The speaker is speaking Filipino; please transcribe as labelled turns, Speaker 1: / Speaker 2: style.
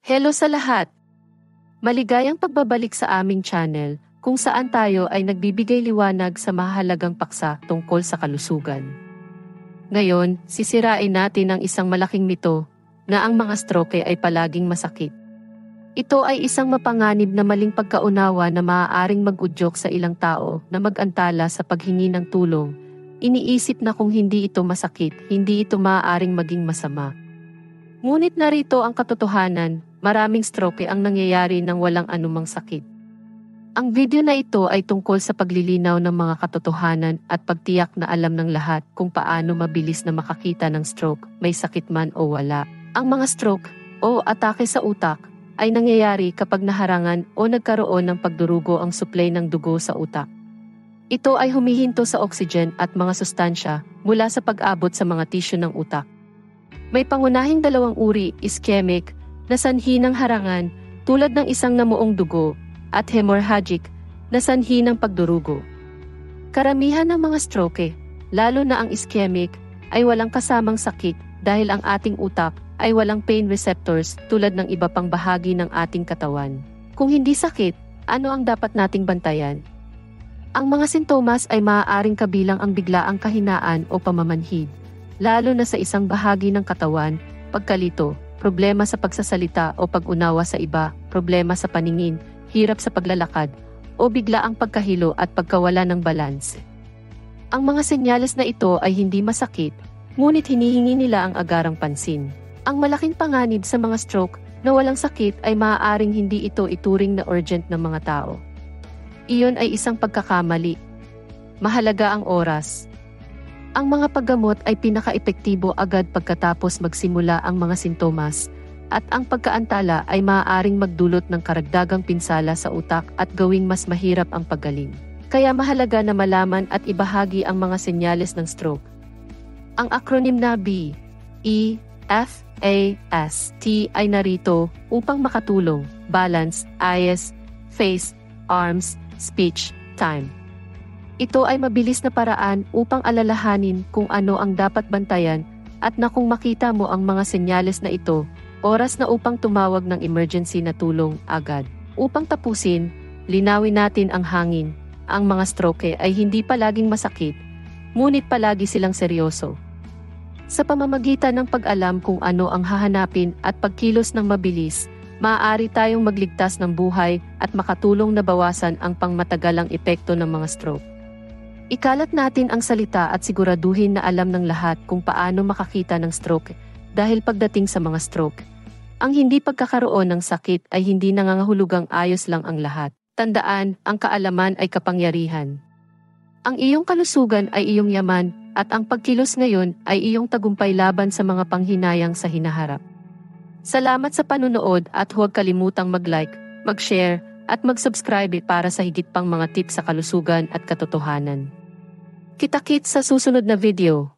Speaker 1: Hello sa lahat! Maligayang pagbabalik sa aming channel, kung saan tayo ay nagbibigay liwanag sa mahalagang paksa tungkol sa kalusugan. Ngayon, sisirain natin ang isang malaking mito, na ang mga stroke ay palaging masakit. Ito ay isang mapanganib na maling pagkaunawa na maaaring mag-udyok sa ilang tao na mag-antala sa paghingi ng tulong. Iniisip na kung hindi ito masakit, hindi ito maaaring maging masama. Ngunit narito ang katotohanan, maraming stroke ang nangyayari nang walang anumang sakit. Ang video na ito ay tungkol sa paglilinaw ng mga katotohanan at pagtiyak na alam ng lahat kung paano mabilis na makakita ng stroke, may sakit man o wala. Ang mga stroke o atake sa utak ay nangyayari kapag naharangan o nagkaroon ng pagdurugo ang supply ng dugo sa utak. Ito ay humihinto sa oxygen at mga sustansya mula sa pag-abot sa mga tissue ng utak. May pangunahing dalawang uri, ischemic, na sanhi ng harangan, tulad ng isang namuong dugo, at hemorrhagic, na sanhi ng pagdurugo. Karamihan ng mga stroke, lalo na ang ischemic, ay walang kasamang sakit dahil ang ating utak ay walang pain receptors tulad ng iba pang bahagi ng ating katawan. Kung hindi sakit, ano ang dapat nating bantayan? Ang mga sintomas ay maaaring kabilang ang biglaang kahinaan o pamamanhid, lalo na sa isang bahagi ng katawan, pagkalito, problema sa pagsasalita o pag-unawa sa iba, problema sa paningin, hirap sa paglalakad, o biglaang pagkahilo at pagkawala ng balanse. Ang mga senyales na ito ay hindi masakit, ngunit hinihingi nila ang agarang pansin. Ang malaking panganib sa mga stroke na walang sakit ay maaaring hindi ito ituring na urgent ng mga tao. Iyon ay isang pagkakamali. Mahalaga ang oras. Ang mga paggamot ay pinaka-epektibo agad pagkatapos magsimula ang mga sintomas, at ang pagkaantala ay maaaring magdulot ng karagdagang pinsala sa utak at gawing mas mahirap ang paggaling. Kaya mahalaga na malaman at ibahagi ang mga senyales ng stroke. Ang acronym na B, E, F, A, S, T ay narito upang makatulong: balance, eyes, face, arms, speech, time. Ito ay mabilis na paraan upang alalahanin kung ano ang dapat bantayan at na kung makita mo ang mga senyales na ito, oras na upang tumawag ng emergency na tulong agad. Upang tapusin, linawin natin ang hangin. Ang mga stroke ay hindi palaging masakit, ngunit palagi silang seryoso. Sa pamamagitan ng pag-alam kung ano ang hahanapin at pagkilos ng mabilis, maaari tayong magligtas ng buhay at makatulong na bawasan ang pangmatagalang epekto ng mga stroke. Ikalat natin ang salita at siguraduhin na alam ng lahat kung paano makakita ng stroke, dahil pagdating sa mga stroke, ang hindi pagkakaroon ng sakit ay hindi nangangahulugang ayos lang ang lahat. Tandaan, ang kaalaman ay kapangyarihan. Ang iyong kalusugan ay iyong yaman, at ang pagkilos ngayon ay iyong tagumpay laban sa mga panghinayang sa hinaharap. Salamat sa panunood at huwag kalimutang mag-like, mag-share, at mag-subscribe para sa higit pang mga tips sa kalusugan at katotohanan. Kita-kits sa susunod na video.